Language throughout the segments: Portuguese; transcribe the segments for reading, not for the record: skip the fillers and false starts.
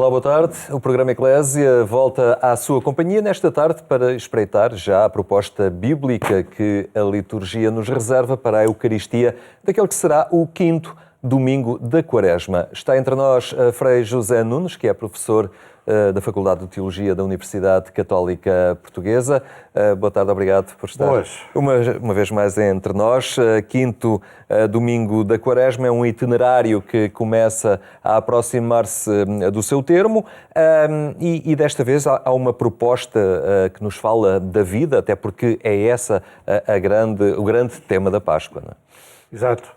Olá, boa tarde. O programa Eclésia volta à sua companhia nesta tarde para espreitar já a proposta bíblica que a liturgia nos reserva para a Eucaristia daquele que será o quinto domingo da Quaresma. Está entre nós Frei José Nunes, que é professor da Faculdade de Teologia da Universidade Católica Portuguesa. Boa tarde, obrigado por estar uma vez mais entre nós. Quinto domingo da Quaresma é um itinerário que começa a aproximar-se do seu termo e desta vez há uma proposta que nos fala da vida, até porque é essa o grande tema da Páscoa, não é? Exato.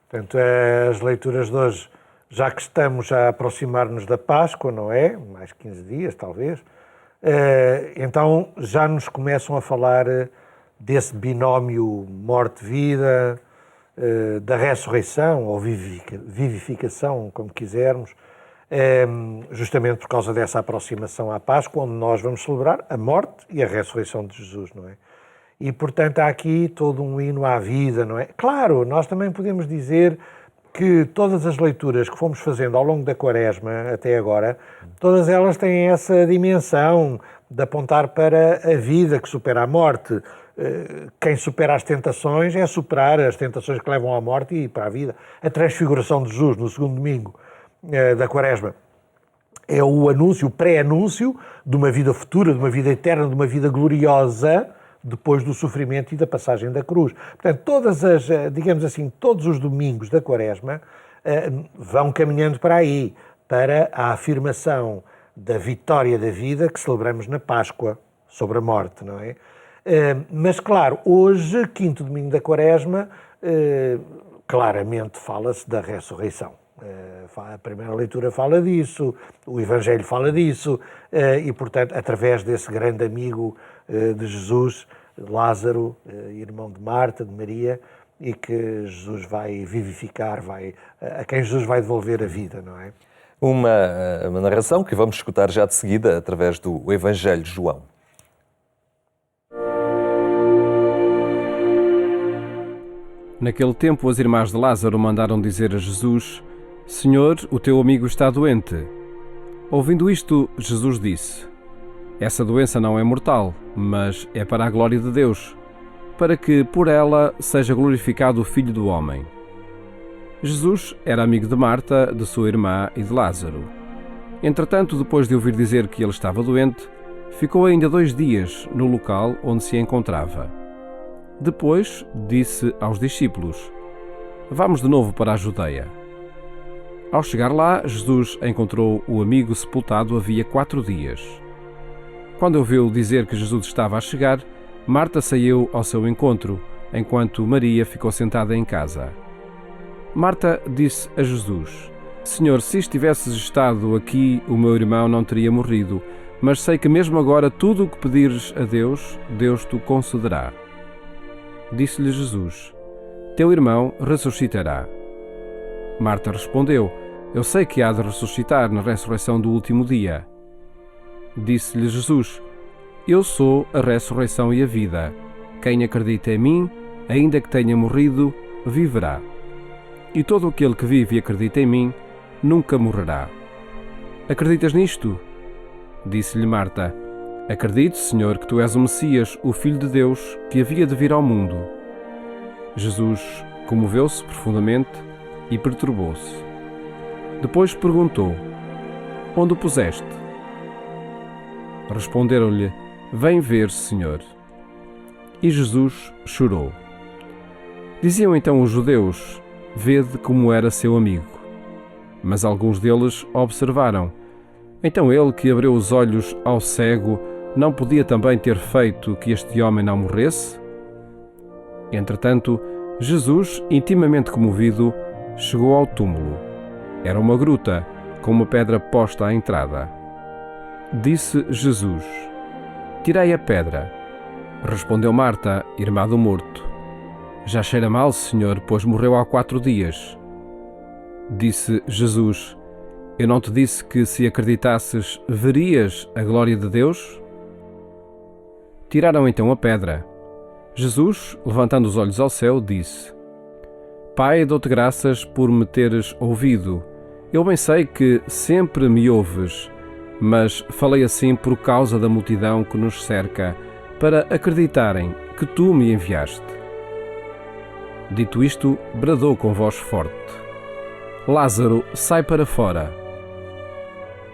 Portanto, as leituras de hoje, já que estamos a aproximar-nos da Páscoa, não é? Mais 15 dias, talvez. Então, já nos começam a falar desse binómio morte-vida, da ressurreição, ou vivificação, como quisermos, justamente por causa dessa aproximação à Páscoa, onde nós vamos celebrar a morte e a ressurreição de Jesus, não é? E, portanto, há aqui todo um hino à vida, não é? Claro, nós também podemos dizer que todas as leituras que fomos fazendo ao longo da Quaresma até agora, todas elas têm essa dimensão de apontar para a vida que supera a morte. Quem supera as tentações é superar as tentações que levam à morte e para a vida. A transfiguração de Jesus no segundo domingo da Quaresma é o anúncio, o pré-anúncio de uma vida futura, de uma vida eterna, de uma vida gloriosa, depois do sofrimento e da passagem da cruz. Portanto, todos os domingos da Quaresma vão caminhando para aí, para a afirmação da vitória da vida que celebramos na Páscoa sobre a morte, não é? Mas, claro, hoje, quinto domingo da Quaresma, claramente fala-se da ressurreição. A primeira leitura fala disso, o Evangelho fala disso, e, portanto, através desse grande amigo de Jesus, Lázaro, irmão de Marta, de Maria, e que Jesus vai vivificar, a quem Jesus vai devolver a vida, não é? Uma narração que vamos escutar já de seguida através do Evangelho de João. Naquele tempo, as irmãs de Lázaro mandaram dizer a Jesus: Senhor, o teu amigo está doente. Ouvindo isto, Jesus disse: Essa doença não é mortal, mas é para a glória de Deus, para que por ela seja glorificado o Filho do Homem. Jesus era amigo de Marta, de sua irmã e de Lázaro. Entretanto, depois de ouvir dizer que ele estava doente, ficou ainda 2 dias no local onde se encontrava. Depois disse aos discípulos: Vamos de novo para a Judeia. Ao chegar lá, Jesus encontrou o amigo sepultado havia 4 dias. Quando ouviu dizer que Jesus estava a chegar, Marta saiu ao seu encontro, enquanto Maria ficou sentada em casa. Marta disse a Jesus: Senhor, se estivesses estado aqui, o meu irmão não teria morrido, mas sei que mesmo agora tudo o que pedires a Deus, Deus te concederá. Disse-lhe Jesus: Teu irmão ressuscitará. Marta respondeu: Eu sei que há de ressuscitar na ressurreição do último dia. Disse-lhe Jesus: Eu sou a ressurreição e a vida. Quem acredita em mim, ainda que tenha morrido, viverá. E todo aquele que vive e acredita em mim, nunca morrerá. Acreditas nisto? Disse-lhe Marta: Acredito, Senhor, que tu és o Messias, o Filho de Deus, que havia de vir ao mundo. Jesus comoveu-se profundamente e perturbou-se. Depois perguntou: Onde o puseste? Responderam-lhe: Vem ver, Senhor. E Jesus chorou. Diziam então os judeus: Vede como era seu amigo. Mas alguns deles observaram: Então ele que abriu os olhos ao cego não podia também ter feito que este homem não morresse? Entretanto, Jesus, intimamente comovido, chegou ao túmulo. Era uma gruta, com uma pedra posta à entrada. Disse Jesus: Tirei a pedra. Respondeu Marta, irmã do morto: Já cheira mal, Senhor, pois morreu há 4 dias. Disse Jesus: Eu não te disse que, se acreditasses, verias a glória de Deus? Tiraram então a pedra. Jesus, levantando os olhos ao céu, disse: Pai, dou-te graças por me teres ouvido. Eu bem sei que sempre me ouves, mas falei assim por causa da multidão que nos cerca, para acreditarem que tu me enviaste. Dito isto, bradou com voz forte: Lázaro, sai para fora.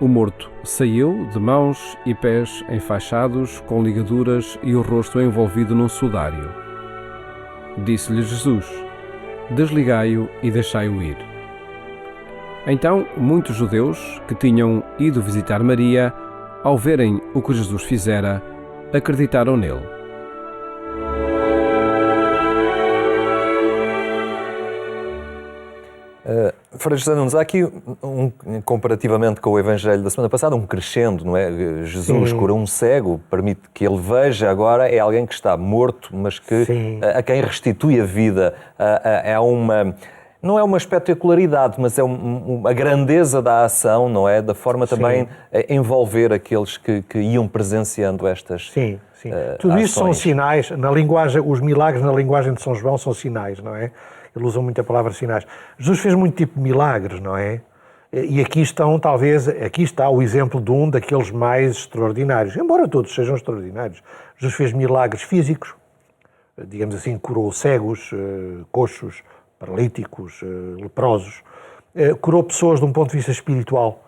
O morto saiu, de mãos e pés enfaixados, com ligaduras e o rosto envolvido num sudário. Disse-lhe Jesus: Desligai-o e deixai-o ir. Então, muitos judeus que tinham ido visitar Maria, ao verem o que Jesus fizera, acreditaram nele. Frei José Nunes, há aqui, comparativamente com o Evangelho da semana passada, um crescendo, não é? Jesus cura um cego, permite que ele veja, agora é alguém que está morto, mas que a quem restitui a vida. Não é uma espetacularidade, mas é a grandeza da ação, não é? Da forma também envolver aqueles que iam presenciando estas Tudo isso são ações. sinais, na linguagem, os milagres na linguagem de São João são sinais, não é? Ele usa muito a palavra sinais. Jesus fez muito tipo de milagres, não é? E aqui está o exemplo de um daqueles mais extraordinários, embora todos sejam extraordinários. Jesus fez milagres físicos, digamos assim, curou cegos, coxos, paralíticos, leprosos, curou pessoas de um ponto de vista espiritual,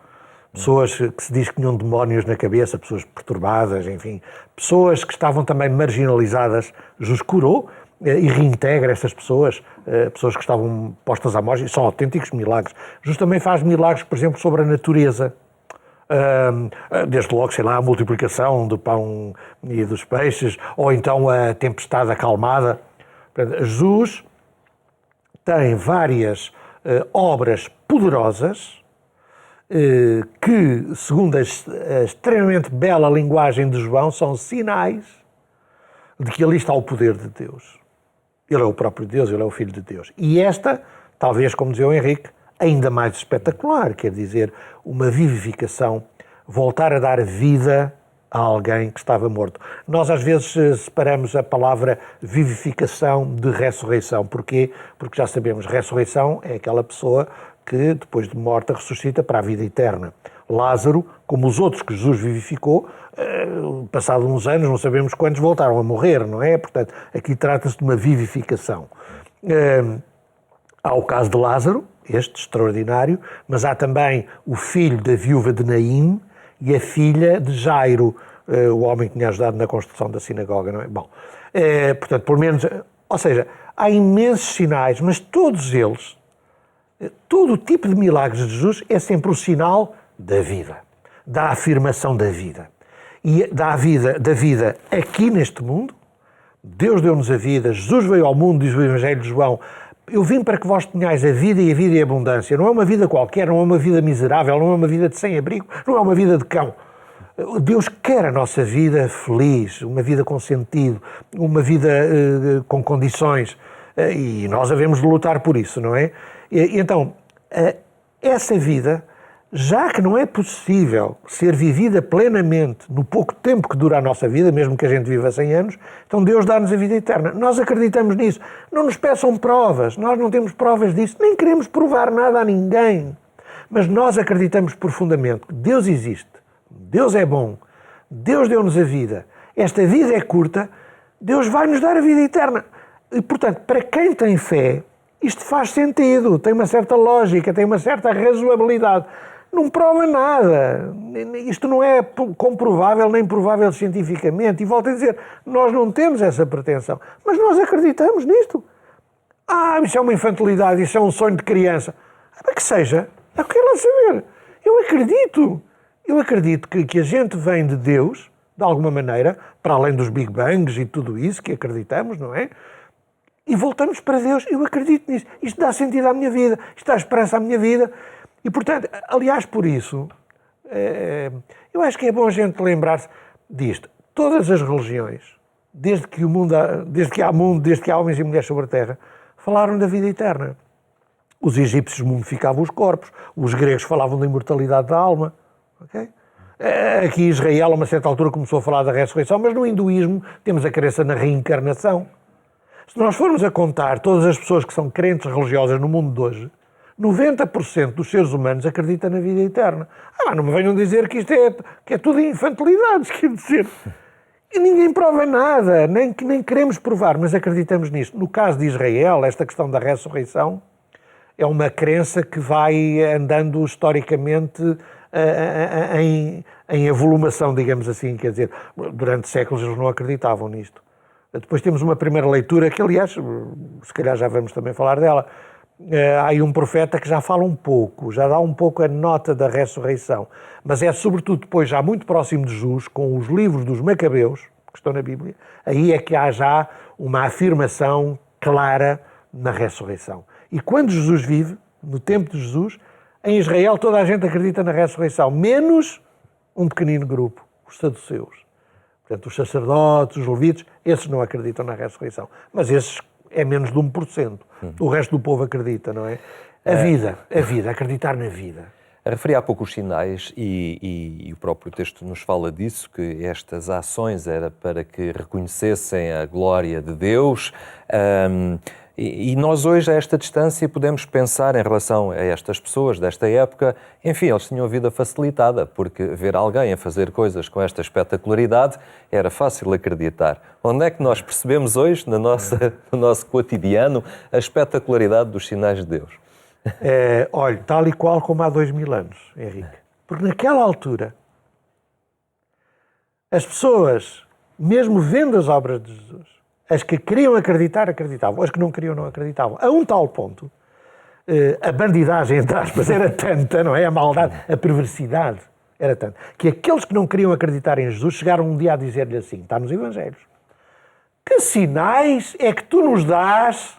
pessoas que se diz que tinham demónios na cabeça, pessoas perturbadas, enfim, pessoas que estavam também marginalizadas. Jesus curou e reintegra essas pessoas, pessoas que estavam postas à morte, são autênticos milagres. Jesus também faz milagres, por exemplo, sobre a natureza, desde logo, sei lá, a multiplicação do pão e dos peixes, ou então a tempestade acalmada. Jesus tem várias obras poderosas que, segundo a extremamente bela linguagem de João, são sinais de que ali está o poder de Deus. Ele é o próprio Deus, ele é o Filho de Deus. E esta, talvez, como dizia o Henrique, ainda mais espetacular, quer dizer, uma vivificação, voltar a dar vida a alguém que estava morto. Nós às vezes separamos a palavra vivificação de ressurreição. Porquê? Porque já sabemos, ressurreição é aquela pessoa que depois de morta ressuscita para a vida eterna. Lázaro, como os outros que Jesus vivificou, passado uns anos, não sabemos quantos, voltaram a morrer, não é? Portanto, aqui trata-se de uma vivificação. Há o caso de Lázaro, este extraordinário, mas há também o filho da viúva de Naim e a filha de Jairo, o homem que tinha ajudado na construção da sinagoga, não é? Bom, portanto, pelo menos, ou seja, há imensos sinais, mas todos eles, todo o tipo de milagres de Jesus é sempre o sinal da vida, da afirmação da vida. E da vida aqui neste mundo. Deus deu-nos a vida, Jesus veio ao mundo, diz o Evangelho de João: eu vim para que vós tenhais a vida e a vida em abundância. Não é uma vida qualquer, não é uma vida miserável, não é uma vida de sem-abrigo, não é uma vida de cão. Deus quer a nossa vida feliz, uma vida com sentido, uma vida com condições, e nós havemos de lutar por isso, não é? E então, essa vida, já que não é possível ser vivida plenamente no pouco tempo que dura a nossa vida, mesmo que a gente viva 100 anos, então Deus dá-nos a vida eterna. Nós acreditamos nisso. Não nos peçam provas, nós não temos provas disso, nem queremos provar nada a ninguém. Mas nós acreditamos profundamente que Deus existe, Deus é bom, Deus deu-nos a vida, esta vida é curta, Deus vai nos dar a vida eterna. E, portanto, para quem tem fé, isto faz sentido, tem uma certa lógica, tem uma certa razoabilidade. Não prova nada. Isto não é comprovável nem provável cientificamente. E volto a dizer, nós não temos essa pretensão, mas nós acreditamos nisto. Isso é uma infantilidade, isso é um sonho de criança. Mas que seja, é o que ela saber. Eu acredito que a gente vem de Deus, de alguma maneira, para além dos Big Bangs e tudo isso que acreditamos, não é? E voltamos para Deus. Eu acredito nisso. Isto dá sentido à minha vida, isto dá esperança à minha vida. E, portanto, aliás, por isso, eu acho que é bom a gente lembrar-se disto. Todas as religiões, desde que há mundo, desde que há homens e mulheres sobre a Terra, falaram da vida eterna. Os egípcios mumificavam os corpos, os gregos falavam da imortalidade da alma. Okay? Aqui Israel, a uma certa altura, começou a falar da ressurreição, mas no hinduísmo temos a crença na reencarnação. Se nós formos a contar todas as pessoas que são crentes religiosas no mundo de hoje, 90% dos seres humanos acredita na vida eterna. Não me venham dizer que isto é tudo infantilidades, quer dizer... E ninguém prova nada, nem queremos provar, mas acreditamos nisto. No caso de Israel, esta questão da ressurreição é uma crença que vai andando historicamente em evolução, digamos assim, quer dizer, durante séculos eles não acreditavam nisto. Depois temos uma primeira leitura que, aliás, se calhar já vamos também falar dela. Há aí um profeta que já fala um pouco, já dá um pouco a nota da ressurreição, mas é sobretudo depois, já muito próximo de Jesus, com os livros dos Macabeus, que estão na Bíblia, aí é que há já uma afirmação clara na ressurreição. E quando Jesus vive, no tempo de Jesus, em Israel toda a gente acredita na ressurreição, menos um pequenino grupo, os saduceus. Portanto, os sacerdotes, os levitas, esses não acreditam na ressurreição. Mas esses é menos de 1%. O resto do povo acredita, não é? A vida, acreditar na vida. Referi há pouco os sinais e o próprio texto nos fala disso, que estas ações era para que reconhecessem a glória de Deus. E nós hoje, a esta distância, podemos pensar em relação a estas pessoas desta época, enfim, eles tinham a vida facilitada, porque ver alguém a fazer coisas com esta espetacularidade era fácil acreditar. Onde é que nós percebemos hoje, no nosso cotidiano, a espetacularidade dos sinais de Deus? Olha, tal e qual como há 2000 anos, Henrique. Porque naquela altura, as pessoas, mesmo vendo as obras de Jesus, as que queriam acreditar, acreditavam. As que não queriam, não acreditavam. A um tal ponto, a bandidagem, entre aspas, era tanta, não é? A maldade, a perversidade era tanta, que aqueles que não queriam acreditar em Jesus chegaram um dia a dizer-lhe assim, está nos Evangelhos, que sinais é que tu nos dás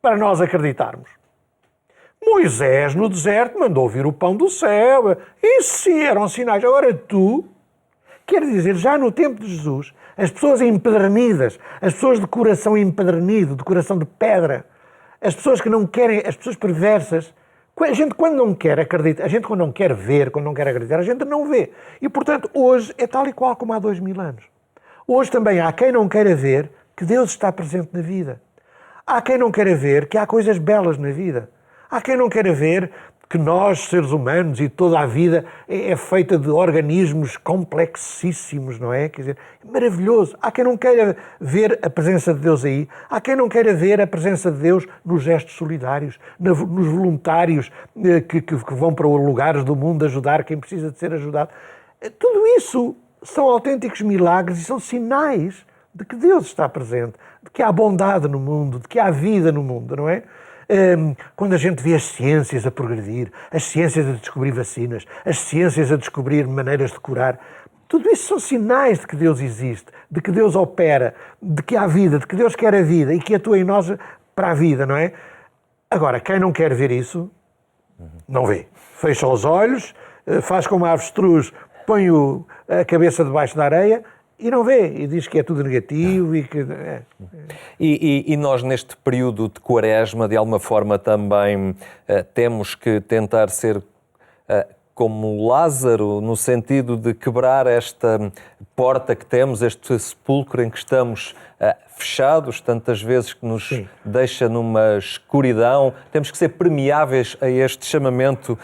para nós acreditarmos? Moisés, no deserto, mandou vir o pão do céu. Isso sim eram sinais. Agora tu... Quer dizer, já no tempo de Jesus, as pessoas empedernidas, as pessoas de coração empedernido, de coração de pedra, as pessoas que não querem, as pessoas perversas, a gente quando não quer acreditar, a gente quando não quer ver, quando não quer acreditar, a gente não vê. E, portanto, hoje é tal e qual como há 2000 anos. Hoje também há quem não queira ver que Deus está presente na vida. Há quem não queira ver que há coisas belas na vida. Há quem não queira ver que nós, seres humanos, e toda a vida é feita de organismos complexíssimos, não é? Quer dizer, é maravilhoso. Há quem não queira ver a presença de Deus aí. Há quem não queira ver a presença de Deus nos gestos solidários, nos voluntários que vão para lugares do mundo ajudar quem precisa de ser ajudado. Tudo isso são autênticos milagres e são sinais de que Deus está presente, de que há bondade no mundo, de que há vida no mundo, não é? Quando a gente vê as ciências a progredir, as ciências a descobrir vacinas, as ciências a descobrir maneiras de curar, tudo isso são sinais de que Deus existe, de que Deus opera, de que há vida, de que Deus quer a vida e que atua em nós para a vida, não é? Agora, quem não quer ver isso, não vê. Fecha os olhos, faz como a avestruz, põe a cabeça debaixo da areia e não vê, e diz que é tudo negativo e que... E nós, neste período de Quaresma, de alguma forma também temos que tentar ser como Lázaro, no sentido de quebrar esta porta que temos, este sepulcro em que estamos fechados, tantas vezes que nos deixa numa escuridão. Temos que ser permeáveis a este chamamento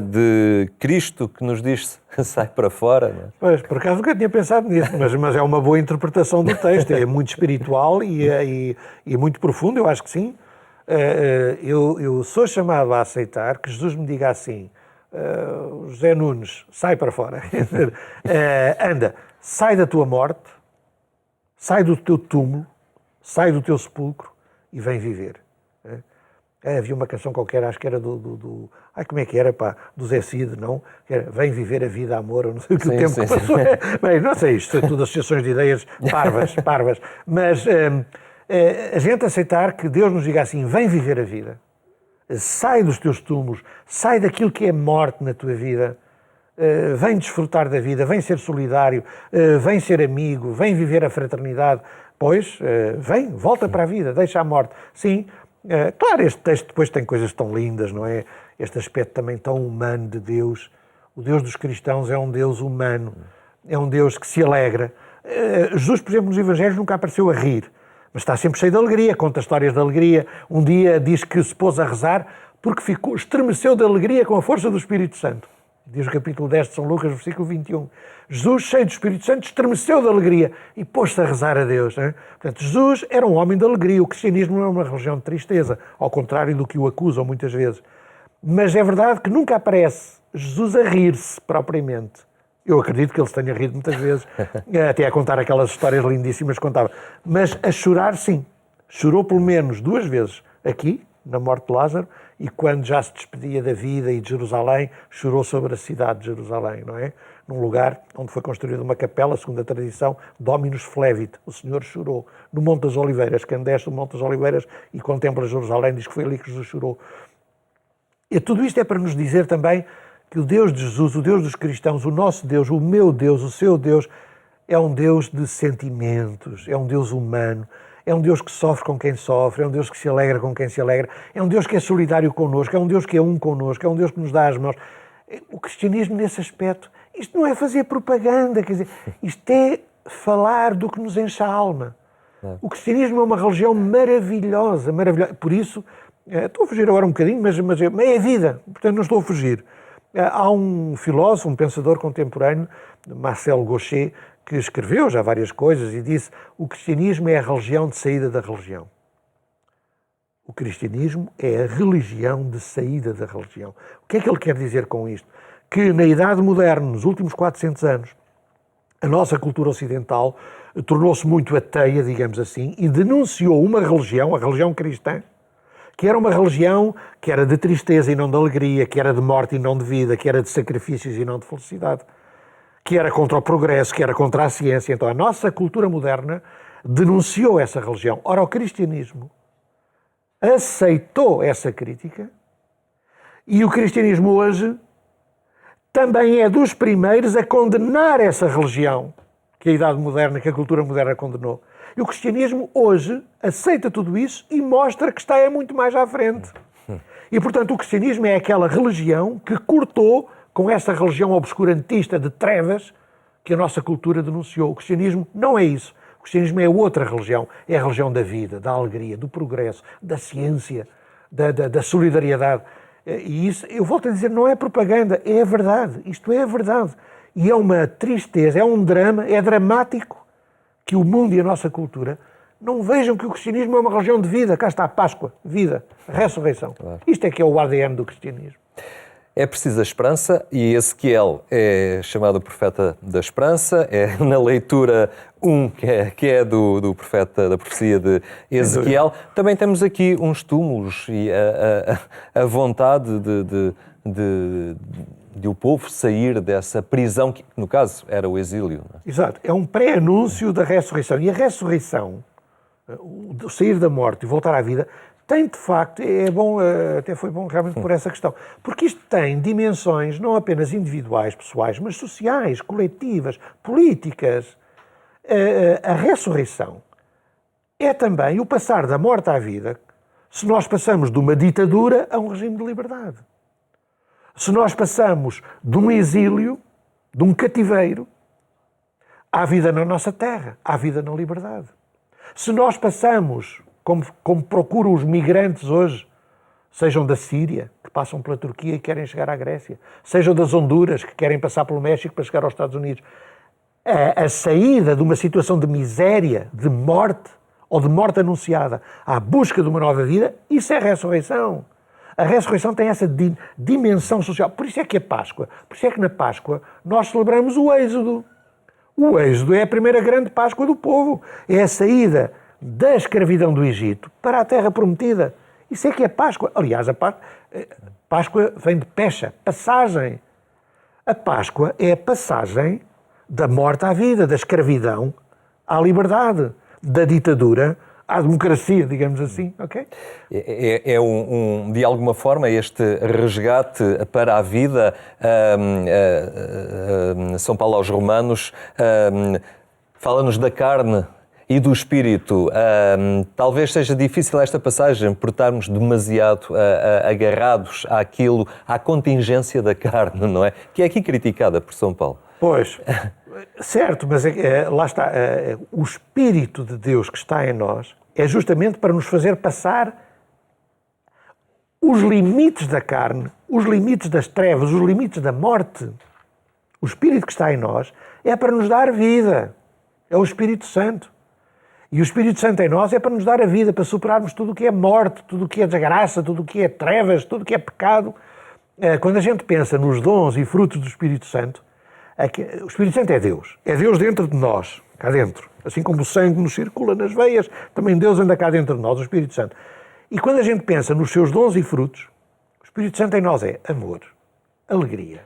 de Cristo que nos diz sai para fora. Não é? Pois, por acaso nunca tinha pensado nisso, mas é uma boa interpretação do texto. É muito espiritual e muito profundo, eu acho que sim. Eu sou chamado a aceitar que Jesus me diga assim, José Nunes, sai para fora. Anda, sai da tua morte, sai do teu túmulo, sai do teu sepulcro e vem viver. Havia uma canção qualquer, acho que era como é que era, pá, do Zé Cid, não? Que era, vem viver a vida, amor, ou não sei o que o tempo que passou. Bem, não sei, isto é tudo associações de ideias parvas. Mas a gente aceitar que Deus nos diga assim, vem viver a vida. Sai dos teus túmulos, sai daquilo que é morte na tua vida, vem desfrutar da vida, vem ser solidário, vem ser amigo, vem viver a fraternidade. Pois, volta para a vida, deixa a morte. Sim, claro, este texto depois tem coisas tão lindas, não é? Este aspecto também tão humano de Deus. O Deus dos cristãos é um Deus humano, é um Deus que se alegra. Jesus, por exemplo, nos Evangelhos nunca apareceu a rir, mas está sempre cheio de alegria, conta histórias de alegria. Um dia diz que se pôs a rezar porque estremeceu de alegria com a força do Espírito Santo. Diz o capítulo 10 de São Lucas, versículo 21. Jesus, cheio do Espírito Santo, estremeceu de alegria e pôs-se a rezar a Deus. Não é? Portanto, Jesus era um homem de alegria. O cristianismo não é uma religião de tristeza, ao contrário do que o acusam muitas vezes. Mas é verdade que nunca aparece Jesus a rir-se propriamente. Eu acredito que ele se tenha rido muitas vezes, até a contar aquelas histórias lindíssimas que contava. Mas a chorar, sim. Chorou pelo menos 2 vezes aqui, na morte de Lázaro, e quando já se despedia da vida e de Jerusalém, chorou sobre a cidade de Jerusalém, não é? Num lugar onde foi construída uma capela, segundo a tradição, Dominus Flevit, o Senhor chorou. No Monte das Oliveiras, quem desce do Monte das Oliveiras e contempla Jerusalém, diz que foi ali que Jesus chorou. E tudo isto é para nos dizer também que o Deus de Jesus, o Deus dos cristãos, o nosso Deus, o meu Deus, o seu Deus, é um Deus de sentimentos, é um Deus humano, é um Deus que sofre com quem sofre, é um Deus que se alegra com quem se alegra, é um Deus que é solidário connosco, é um Deus que é um connosco, é um Deus que nos dá as mãos. O cristianismo, nesse aspecto, isto não é fazer propaganda, quer dizer, isto é falar do que nos enche a alma. O cristianismo é uma religião maravilhosa, maravilhosa. Por isso, estou a fugir agora um bocadinho, mas é a vida, portanto não estou a fugir. Há um filósofo, um pensador contemporâneo, Marcel Gauchet, que escreveu já várias coisas e disse: o cristianismo é a religião de saída da religião. O cristianismo é a religião de saída da religião. O que é que ele quer dizer com isto? Que na Idade Moderna, nos últimos 400 anos, a nossa cultura ocidental tornou-se muito ateia, digamos assim, e denunciou uma religião, a religião cristã, que era uma religião que era de tristeza e não de alegria, que era de morte e não de vida, que era de sacrifícios e não de felicidade, que era contra o progresso, que era contra a ciência. Então a nossa cultura moderna denunciou essa religião. Ora, o cristianismo aceitou essa crítica e o cristianismo hoje também é dos primeiros a condenar essa religião que a Idade Moderna, que a cultura moderna condenou. E o cristianismo hoje aceita tudo isso e mostra que está muito mais à frente. E, portanto, o cristianismo é aquela religião que cortou com essa religião obscurantista de trevas que a nossa cultura denunciou. O cristianismo não é isso. O cristianismo é outra religião. É a religião da vida, da alegria, do progresso, da ciência, da solidariedade. E isso, eu volto a dizer, não é propaganda, é a verdade. Isto é a verdade. E é uma tristeza, é um drama, é dramático que o mundo e a nossa cultura não vejam que o cristianismo é uma religião de vida. Cá está a Páscoa, vida, ressurreição. Claro. Isto é que é o ADN do cristianismo. É preciso a esperança e Ezequiel é chamado profeta da esperança, é na leitura 1, que é do profeta, da profecia de Ezequiel. Também temos aqui uns túmulos e a vontade de o povo sair dessa prisão, que no caso era o exílio. Não é? Exato, é um pré-anúncio da ressurreição. E a ressurreição, o sair da morte e voltar à vida, tem de facto, é bom, até foi bom realmente por essa questão, porque isto tem dimensões não apenas individuais, pessoais, mas sociais, coletivas, políticas. A ressurreição é também o passar da morte à vida, se nós passamos de uma ditadura a um regime de liberdade. Se nós passamos de um exílio, de um cativeiro, à vida na nossa terra, à vida na liberdade. Se nós passamos, como procuram os migrantes hoje, sejam da Síria, que passam pela Turquia e querem chegar à Grécia, sejam das Honduras, que querem passar pelo México para chegar aos Estados Unidos, a saída de uma situação de miséria, de morte, ou de morte anunciada, à busca de uma nova vida, isso é ressurreição. A ressurreição tem essa dimensão social. Por isso é que a Páscoa, por isso é que na Páscoa nós celebramos o Êxodo. O Êxodo é a primeira grande Páscoa do povo. É a saída da escravidão do Egito para a Terra Prometida. Isso é que é Páscoa. Aliás, a Páscoa vem de Pesha, passagem. A Páscoa é a passagem da morte à vida, da escravidão à liberdade, da ditadura à democracia, digamos assim, ok? É de alguma forma, este resgate para a vida, São Paulo aos Romanos, fala-nos da carne e do espírito. Talvez seja difícil esta passagem por estarmos demasiado agarrados àquilo, à contingência da carne, não é? Que é aqui criticada por São Paulo. Pois, certo, mas lá está, o Espírito de Deus que está em nós é justamente para nos fazer passar os limites da carne, os limites das trevas, os limites da morte. O Espírito que está em nós é para nos dar vida. É o Espírito Santo. E o Espírito Santo em nós é para nos dar a vida, para superarmos tudo o que é morte, tudo o que é desgraça, tudo o que é trevas, tudo o que é pecado. Quando a gente pensa nos dons e frutos do Espírito Santo, o Espírito Santo é Deus. É Deus dentro de nós, cá dentro. Assim como o sangue nos circula nas veias, também Deus anda cá dentro de nós, o Espírito Santo. E quando a gente pensa nos seus dons e frutos, o Espírito Santo em nós é amor, alegria,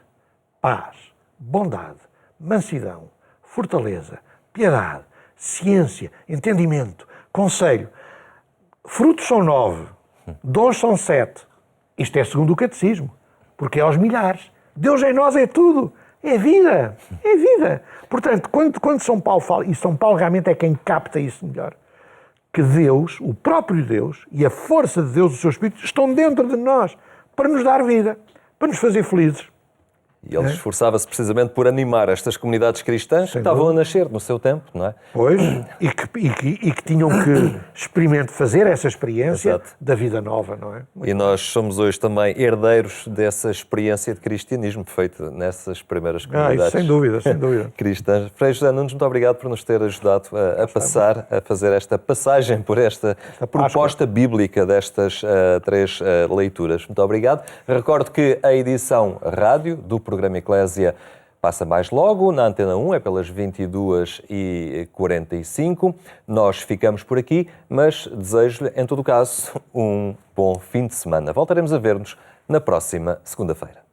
paz, bondade, mansidão, fortaleza, piedade, ciência, entendimento, conselho. Frutos são 9, dons são 7. Isto é segundo o catecismo, porque é aos milhares. Deus em nós é tudo, é vida, é vida. Portanto, quando São Paulo fala, e São Paulo realmente é quem capta isso melhor, que Deus, o próprio Deus e a força de Deus, o seu Espírito, estão dentro de nós para nos dar vida, para nos fazer felizes. E ele esforçava-se precisamente por animar estas comunidades cristãs que estavam a nascer no seu tempo, não é? Pois, e que tinham que fazer essa experiência Exato. da vida nova, não é? E nós somos hoje também herdeiros dessa experiência de cristianismo feita nessas primeiras comunidades Isso, sem dúvida, sem dúvida. cristãs. Frei José Nunes, muito obrigado por nos ter ajudado a fazer esta passagem por esta proposta bíblica destas 3 leituras. Muito obrigado. Recordo que a edição rádio do programa Eclésia passa mais logo, na Antena 1, é pelas 22h45. Nós ficamos por aqui, mas desejo-lhe, em todo o caso, um bom fim de semana. Voltaremos a ver-nos na próxima segunda-feira.